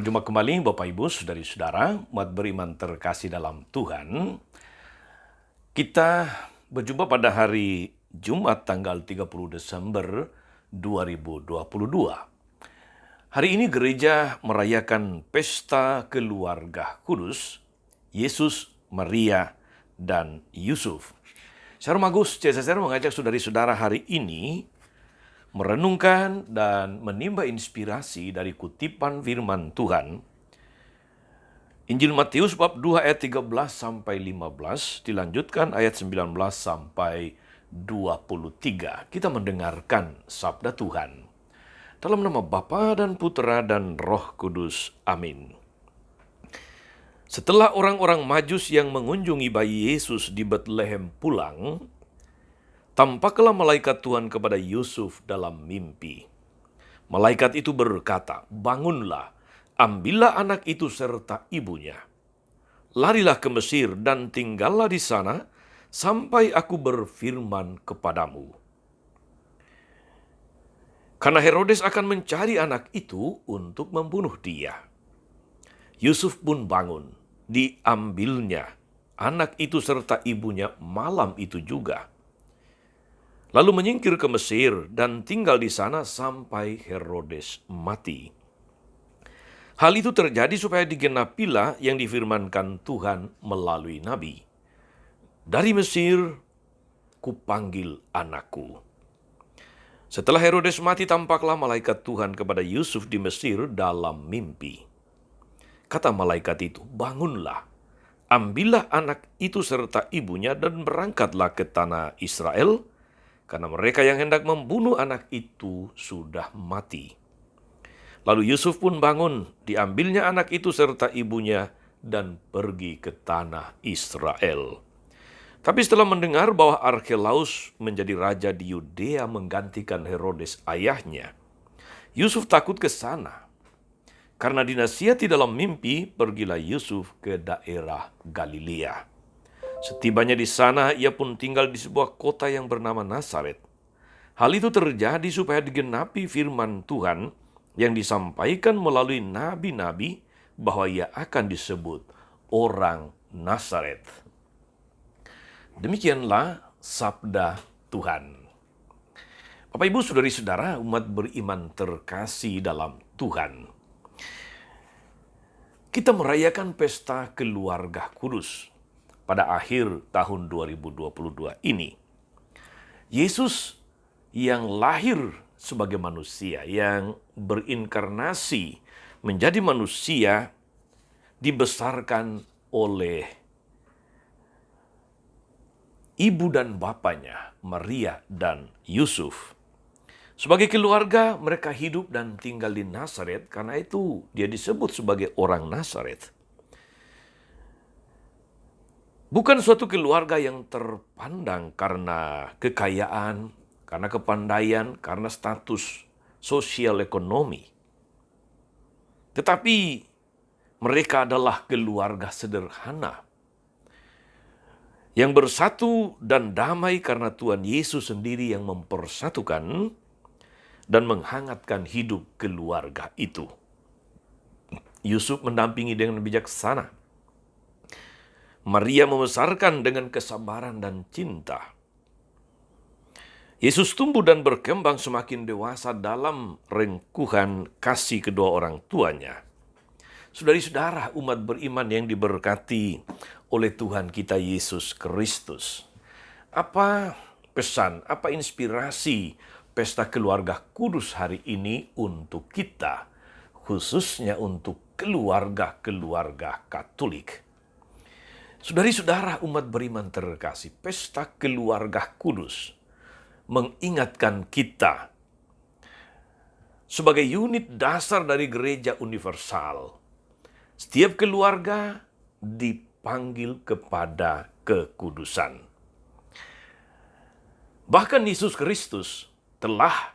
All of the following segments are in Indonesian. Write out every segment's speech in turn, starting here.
Berjumpa kembali Bapak Ibu, Saudari-saudara, umat beriman terkasih dalam Tuhan. Kita berjumpa pada hari Jumat tanggal 30 Desember 2022. Hari ini gereja merayakan pesta keluarga kudus, Yesus, Maria, dan Yusuf. Saya Romagus CSSR mengajak saudari-saudara hari ini merenungkan dan menimba inspirasi dari kutipan firman Tuhan. Injil Matius bab 2 ayat 13 sampai 15, dilanjutkan ayat 19 sampai 23. Kita mendengarkan sabda Tuhan. Dalam nama Bapa dan Putera dan Roh Kudus. Amin. Setelah orang-orang Majus yang mengunjungi bayi Yesus di Betlehem pulang, tampaklah malaikat Tuhan kepada Yusuf dalam mimpi. Malaikat itu berkata, "Bangunlah, ambillah anak itu serta ibunya. Larilah ke Mesir dan tinggallah di sana sampai aku berfirman kepadamu." Karena Herodes akan mencari anak itu untuk membunuh dia. Yusuf pun bangun, diambilnya anak itu serta ibunya malam itu juga. Lalu menyingkir ke Mesir dan tinggal di sana sampai Herodes mati. Hal itu terjadi supaya digenapilah yang difirmankan Tuhan melalui nabi. "Dari Mesir kupanggil anakku." Setelah Herodes mati, tampaklah malaikat Tuhan kepada Yusuf di Mesir dalam mimpi. Kata malaikat itu, "Bangunlah, ambillah anak itu serta ibunya dan berangkatlah ke tanah Israel, karena mereka yang hendak membunuh anak itu sudah mati." Lalu Yusuf pun bangun, diambilnya anak itu serta ibunya dan pergi ke tanah Israel. Tapi setelah mendengar bahwa Arkelaus menjadi raja di Yudea menggantikan Herodes ayahnya, Yusuf takut ke sana. Karena dinasihati dalam mimpi, pergilah Yusuf ke daerah Galilea. Setibanya di sana, ia pun tinggal di sebuah kota yang bernama Nazaret. Hal itu terjadi supaya digenapi firman Tuhan yang disampaikan melalui nabi-nabi bahwa ia akan disebut orang Nazaret. Demikianlah sabda Tuhan. Bapak, Ibu, saudari-saudara, umat beriman terkasih dalam Tuhan. Kita merayakan pesta keluarga kudus pada akhir tahun 2022 ini. Yesus yang lahir sebagai manusia, yang berinkarnasi menjadi manusia, dibesarkan oleh ibu dan bapaknya, Maria dan Yusuf. Sebagai keluarga, mereka hidup dan tinggal di Nazaret, karena itu dia disebut sebagai orang Nazaret. Bukan suatu keluarga yang terpandang karena kekayaan, karena kepandaian, karena status sosial ekonomi. Tetapi mereka adalah keluarga sederhana yang bersatu dan damai karena Tuhan Yesus sendiri yang mempersatukan dan menghangatkan hidup keluarga itu. Yusuf mendampingi dengan bijaksana. Maria membesarkan dengan kesabaran dan cinta. Yesus tumbuh dan berkembang semakin dewasa dalam rengkuhan kasih kedua orang tuanya. Saudari-saudara, umat beriman yang diberkati oleh Tuhan kita Yesus Kristus. Apa pesan, apa inspirasi pesta keluarga kudus hari ini untuk kita, khususnya untuk keluarga-keluarga Katolik? Saudari-saudara, umat beriman terkasih, pesta keluarga kudus mengingatkan kita sebagai unit dasar dari gereja universal. Setiap keluarga dipanggil kepada kekudusan. Bahkan Yesus Kristus telah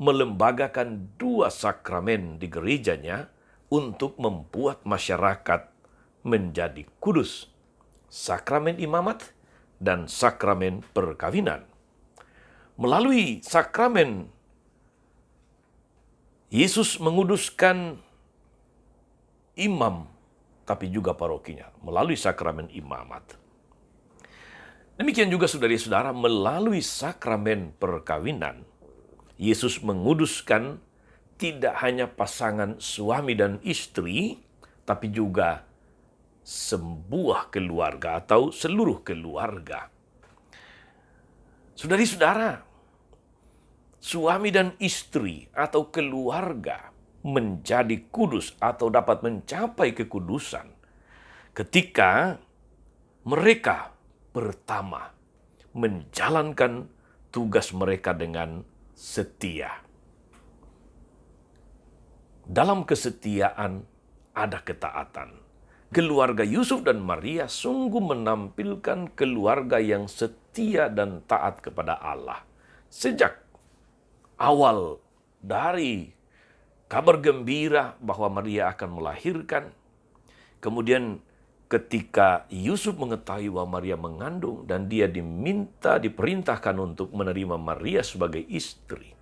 melembagakan 2 sakramen di gerejanya untuk membuat masyarakat menjadi kudus. Sakramen imamat dan sakramen perkawinan. Melalui sakramen, Yesus menguduskan imam, tapi juga parokinya, melalui sakramen imamat. Demikian juga saudara-saudara, melalui sakramen perkawinan, Yesus menguduskan tidak hanya pasangan suami dan istri, tapi juga sebuah keluarga atau seluruh keluarga. Saudari-saudara, suami dan istri atau keluarga menjadi kudus atau dapat mencapai kekudusan ketika mereka pertama menjalankan tugas mereka dengan setia. Dalam kesetiaan ada ketaatan. Keluarga Yusuf dan Maria sungguh menampilkan keluarga yang setia dan taat kepada Allah. Sejak awal dari kabar gembira bahwa Maria akan melahirkan, kemudian ketika Yusuf mengetahui bahwa Maria mengandung dan dia diperintahkan untuk menerima Maria sebagai istri.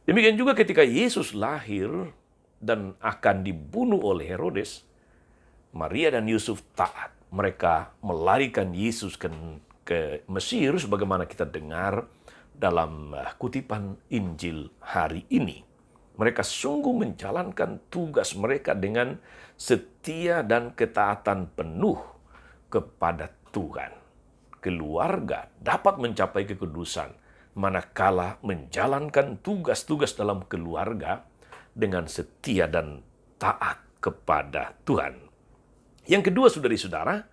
Demikian juga ketika Yesus lahir dan akan dibunuh oleh Herodes, Maria dan Yusuf taat. Mereka melarikan Yesus ke Mesir sebagaimana kita dengar dalam kutipan Injil hari ini. Mereka sungguh menjalankan tugas mereka dengan setia dan ketaatan penuh kepada Tuhan. Keluarga dapat mencapai kekudusan manakala menjalankan tugas-tugas dalam keluarga dengan setia dan taat kepada Tuhan. Yang kedua, saudari-saudara,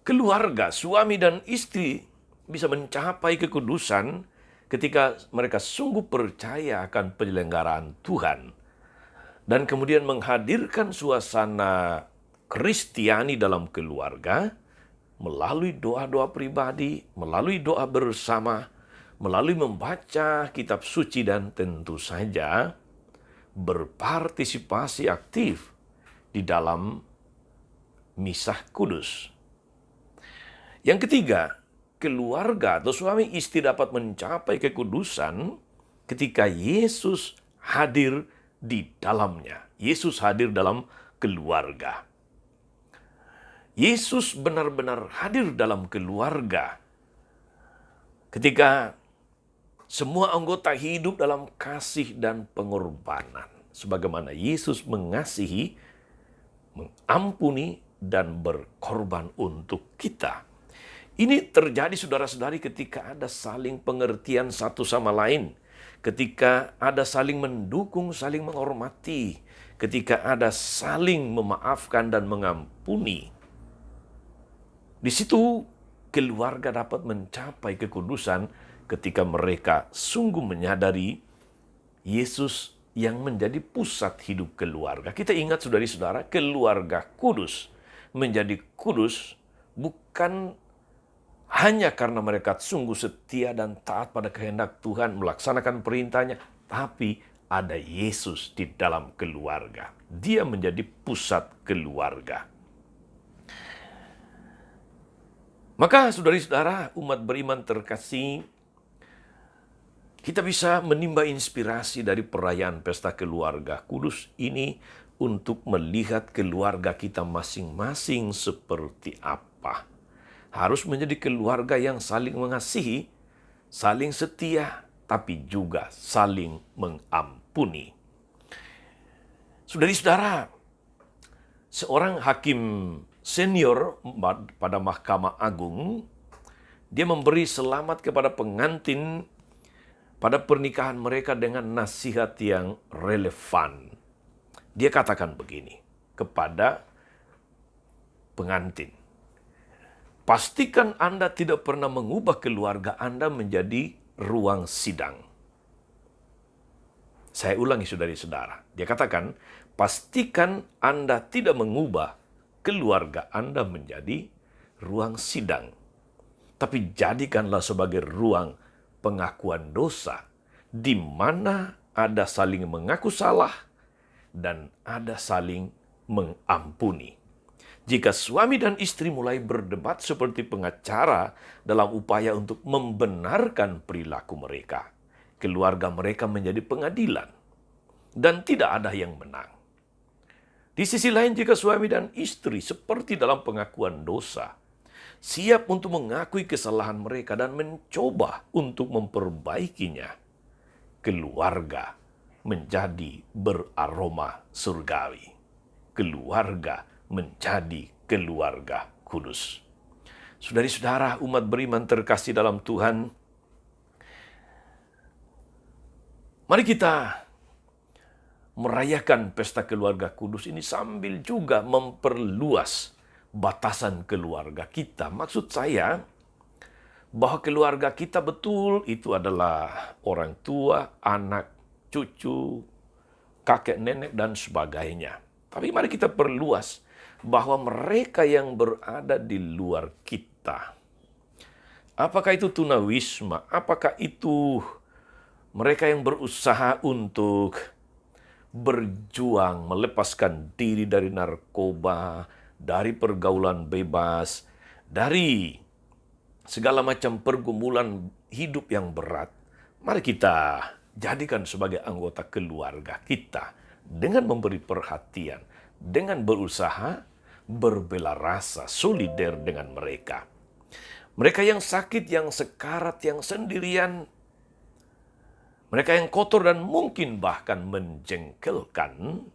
keluarga, suami dan istri bisa mencapai kekudusan ketika mereka sungguh percaya akan penyelenggaraan Tuhan dan kemudian menghadirkan suasana Kristiani dalam keluarga melalui doa-doa pribadi, melalui doa bersama, melalui membaca kitab suci dan tentu saja berpartisipasi aktif di dalam misah kudus. Yang ketiga, keluarga atau suami istri dapat mencapai kekudusan ketika Yesus hadir di dalamnya. Yesus hadir dalam keluarga. Yesus benar-benar hadir dalam keluarga ketika semua anggota hidup dalam kasih dan pengorbanan. Sebagaimana Yesus mengasihi, mengampuni, dan berkorban untuk kita. Ini terjadi saudara-saudari ketika ada saling pengertian satu sama lain. Ketika ada saling mendukung, saling menghormati. Ketika ada saling memaafkan dan mengampuni. Di situ keluarga dapat mencapai kekudusan ketika mereka sungguh menyadari Yesus yang menjadi pusat hidup keluarga. Kita ingat saudari-saudara, keluarga kudus menjadi kudus bukan hanya karena mereka sungguh setia dan taat pada kehendak Tuhan melaksanakan perintahnya, tapi ada Yesus di dalam keluarga. Dia menjadi pusat keluarga. Maka saudari-saudara, umat beriman terkasih, kita bisa menimba inspirasi dari perayaan pesta keluarga kudus ini untuk melihat keluarga kita masing-masing seperti apa. Harus menjadi keluarga yang saling mengasihi, saling setia, tapi juga saling mengampuni. Saudari-saudara, seorang hakim senior pada Mahkamah Agung, dia memberi selamat kepada pengantin pada pernikahan mereka dengan nasihat yang relevan. Dia katakan begini kepada pengantin. Pastikan Anda tidak pernah mengubah keluarga Anda menjadi ruang sidang. Saya ulangi saudari-saudara. Dia katakan, pastikan Anda tidak mengubah keluarga Anda menjadi ruang sidang. Tapi jadikanlah sebagai ruang pengakuan dosa, di mana ada saling mengaku salah dan ada saling mengampuni. Jika suami dan istri mulai berdebat seperti pengacara dalam upaya untuk membenarkan perilaku mereka, keluarga mereka menjadi pengadilan dan tidak ada yang menang. Di sisi lain, jika suami dan istri seperti dalam pengakuan dosa, siap untuk mengakui kesalahan mereka dan mencoba untuk memperbaikinya, keluarga menjadi beraroma surgawi. Keluarga menjadi keluarga kudus. Saudari-saudara, umat beriman terkasih dalam Tuhan, mari kita merayakan pesta keluarga kudus ini sambil juga memperluas batasan keluarga kita. Maksud saya bahwa keluarga kita betul itu adalah orang tua, anak, cucu, kakek, nenek, dan sebagainya. Tapi mari kita perluas bahwa mereka yang berada di luar kita, apakah itu tunawisma, apakah itu mereka yang berusaha untuk berjuang melepaskan diri dari narkoba, dari pergaulan bebas, dari segala macam pergumulan hidup yang berat. Mari kita jadikan sebagai anggota keluarga kita dengan memberi perhatian, dengan berusaha berbela rasa, solider dengan mereka. Mereka yang sakit, yang sekarat, yang sendirian, mereka yang kotor dan mungkin bahkan menjengkelkan,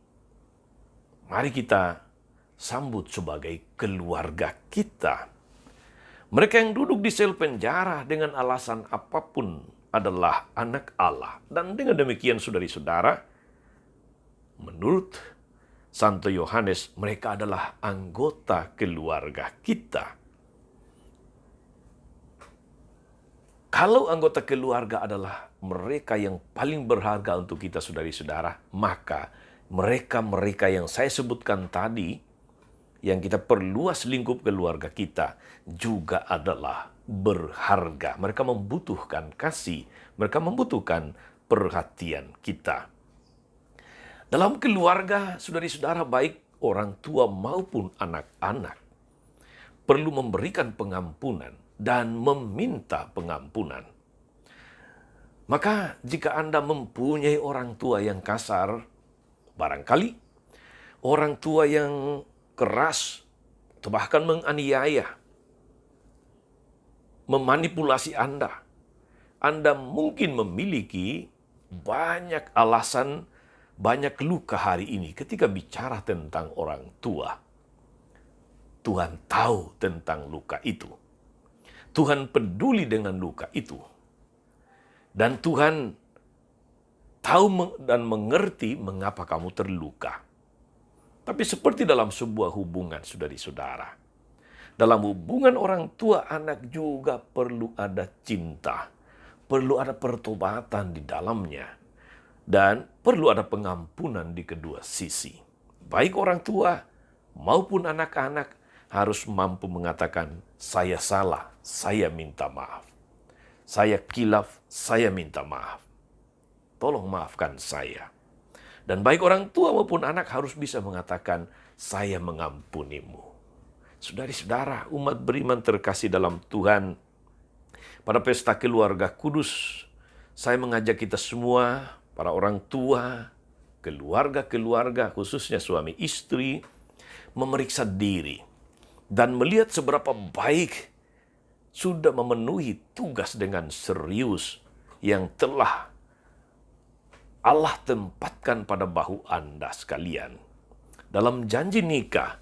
mari kita sambut sebagai keluarga kita. Mereka yang duduk di sel penjara dengan alasan apapun adalah anak Allah. Dan dengan demikian, saudari-saudara, menurut Santo Yohanes, mereka adalah anggota keluarga kita. Kalau anggota keluarga adalah mereka yang paling berharga untuk kita, saudari-saudara, maka mereka yang saya sebutkan tadi, yang kita perluas lingkup keluarga kita, juga adalah berharga. Mereka membutuhkan kasih, mereka membutuhkan perhatian kita. Dalam keluarga, saudari-saudara, baik orang tua maupun anak-anak, perlu memberikan pengampunan dan meminta pengampunan. Maka jika Anda mempunyai orang tua yang kasar, barangkali orang tua yang keras, atau bahkan menganiaya, memanipulasi Anda, Anda mungkin memiliki banyak alasan, banyak luka hari ini ketika bicara tentang orang tua. Tuhan tahu tentang luka itu. Tuhan peduli dengan luka itu. Dan Tuhan tahu dan mengerti mengapa kamu terluka. Tapi seperti dalam sebuah hubungan, saudari-saudara, dalam hubungan orang tua anak juga perlu ada cinta, perlu ada pertobatan di dalamnya, dan perlu ada pengampunan di kedua sisi. Baik orang tua maupun anak-anak harus mampu mengatakan, saya salah, saya minta maaf. Saya kilaf, saya minta maaf. Tolong maafkan saya. Dan baik orang tua maupun anak harus bisa mengatakan, saya mengampunimu. Saudari-saudara, umat beriman terkasih dalam Tuhan, pada pesta keluarga kudus, saya mengajak kita semua, para orang tua, keluarga-keluarga, khususnya suami istri, memeriksa diri dan melihat seberapa baik sudah memenuhi tugas dengan serius yang telah Allah tempatkan pada bahu Anda sekalian. Dalam janji nikah,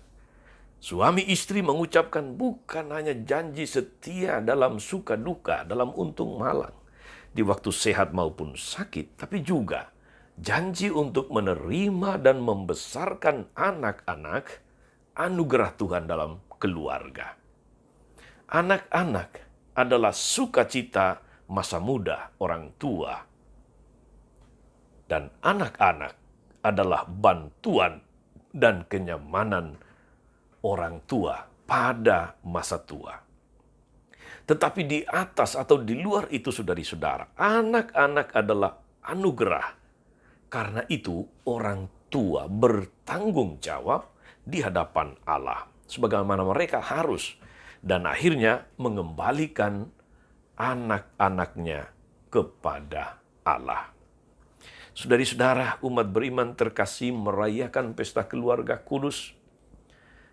suami istri mengucapkan bukan hanya janji setia dalam suka duka, dalam untung malang, di waktu sehat maupun sakit, tapi juga janji untuk menerima dan membesarkan anak-anak, anugerah Tuhan dalam keluarga. Anak-anak adalah sukacita masa muda orang tua. Dan anak-anak adalah bantuan dan kenyamanan orang tua pada masa tua. Tetapi di atas atau di luar itu, saudari-saudara, anak-anak adalah anugerah. Karena itu orang tua bertanggung jawab di hadapan Allah, sebagaimana mereka harus dan akhirnya mengembalikan anak-anaknya kepada Allah. Saudari-saudara, umat beriman terkasih merayakan pesta keluarga kudus.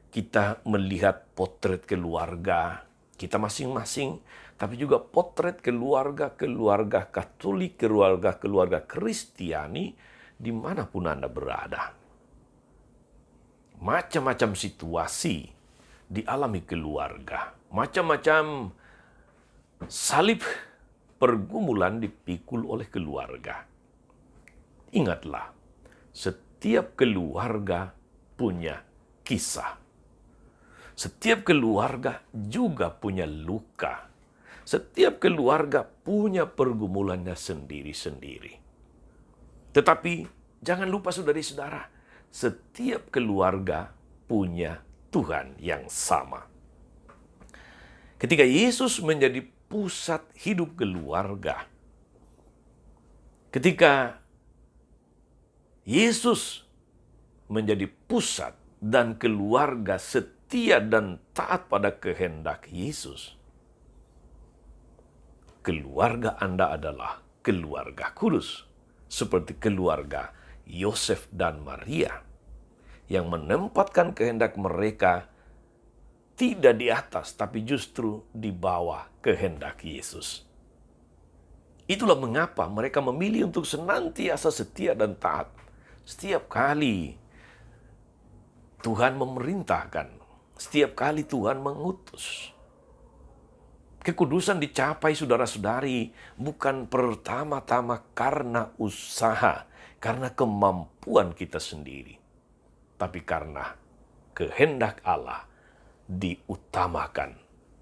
Kita melihat potret keluarga kita masing-masing, tapi juga potret keluarga-keluarga Katolik, keluarga-keluarga Kristiani, dimanapun Anda berada. Macam-macam situasi dialami keluarga, macam-macam salib pergumulan dipikul oleh keluarga. Ingatlah, setiap keluarga punya kisah. Setiap keluarga juga punya luka. Setiap keluarga punya pergumulannya sendiri-sendiri. Tetapi jangan lupa saudari-saudara, setiap keluarga punya Tuhan yang sama. Ketika Yesus menjadi pusat hidup keluarga, ketika Yesus menjadi pusat dan keluarga setia dan taat pada kehendak Yesus, keluarga Anda adalah keluarga kudus, seperti keluarga Yosef dan Maria, yang menempatkan kehendak mereka tidak di atas, tapi justru di bawah kehendak Yesus. Itulah mengapa mereka memilih untuk senantiasa setia dan taat. Setiap kali Tuhan memerintahkan, setiap kali Tuhan mengutus. Kekudusan dicapai saudara-saudari bukan pertama-tama karena usaha, karena kemampuan kita sendiri, tapi karena kehendak Allah diutamakan,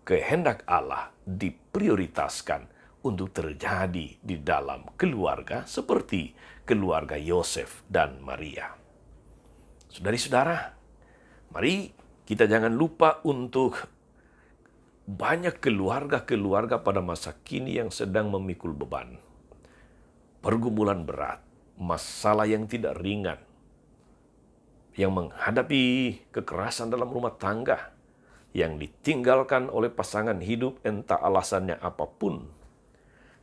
kehendak Allah diprioritaskan untuk terjadi di dalam keluarga seperti keluarga Yosef dan Maria. Saudari-saudara, mari kita jangan lupa untuk banyak keluarga-keluarga pada masa kini yang sedang memikul beban, pergumulan berat, masalah yang tidak ringan, yang menghadapi kekerasan dalam rumah tangga, yang ditinggalkan oleh pasangan hidup entah alasannya apapun.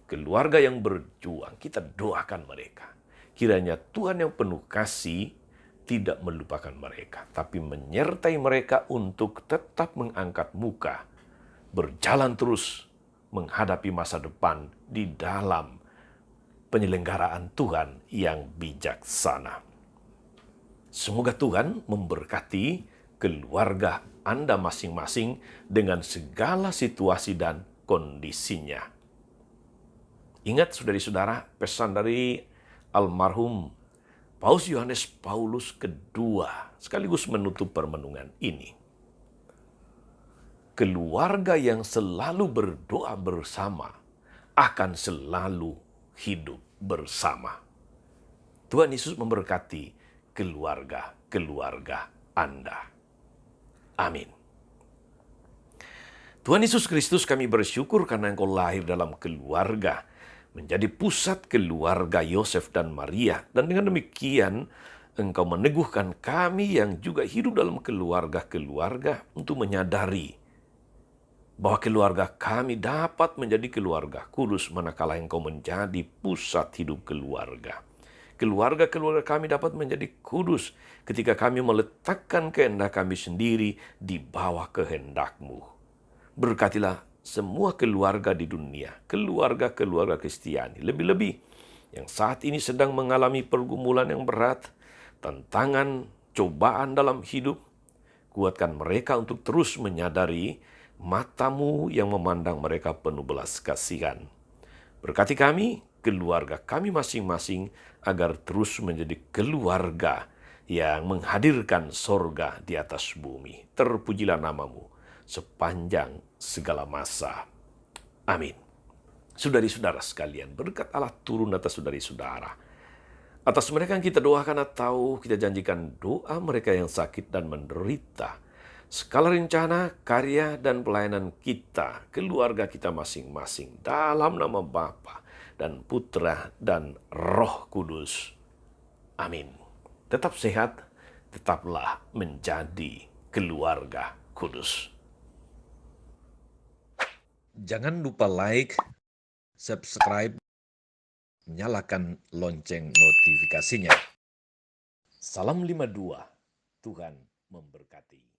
Keluarga yang berjuang, kita doakan mereka. Kiranya Tuhan yang penuh kasih tidak melupakan mereka, tapi menyertai mereka untuk tetap mengangkat muka, berjalan terus menghadapi masa depan di dalam penyelenggaraan Tuhan yang bijaksana. Semoga Tuhan memberkati keluarga Anda masing-masing dengan segala situasi dan kondisinya. Ingat saudari-saudara, pesan dari almarhum Paus Yohanes Paulus II sekaligus menutup permenungan ini. Keluarga yang selalu berdoa bersama akan selalu hidup bersama. Tuhan Yesus memberkati keluarga-keluarga Anda. Amin. Tuhan Yesus Kristus, kami bersyukur karena Engkau lahir dalam keluarga, menjadi pusat keluarga Yosef dan Maria. Dan dengan demikian, Engkau meneguhkan kami yang juga hidup dalam keluarga-keluarga untuk menyadari bahwa keluarga kami dapat menjadi keluarga kudus manakala Engkau menjadi pusat hidup keluarga. Keluarga-keluarga kami dapat menjadi kudus ketika kami meletakkan kehendak kami sendiri di bawah kehendak-Mu. Berkatilah semua keluarga di dunia, keluarga-keluarga Kristiani, lebih-lebih yang saat ini sedang mengalami pergumulan yang berat, tantangan, cobaan dalam hidup. Kuatkan mereka untuk terus menyadari mata-Mu yang memandang mereka penuh belas kasihan. Berkati kami, keluarga kami masing-masing, agar terus menjadi keluarga yang menghadirkan sorga di atas bumi. Terpujilah nama-Mu sepanjang segala masa. Amin. Saudari-saudara sekalian, berkat Allah turun atas saudari-saudara. Atas mereka yang kita doakan atau kita janjikan doa mereka yang sakit dan menderita. Skala rencana, karya, dan pelayanan kita, keluarga kita masing-masing, dalam nama Bapa dan Putra dan Roh Kudus. Amin. Tetap sehat, tetaplah menjadi keluarga kudus. Jangan lupa like, subscribe, nyalakan lonceng notifikasinya. Salam 52, Tuhan memberkati.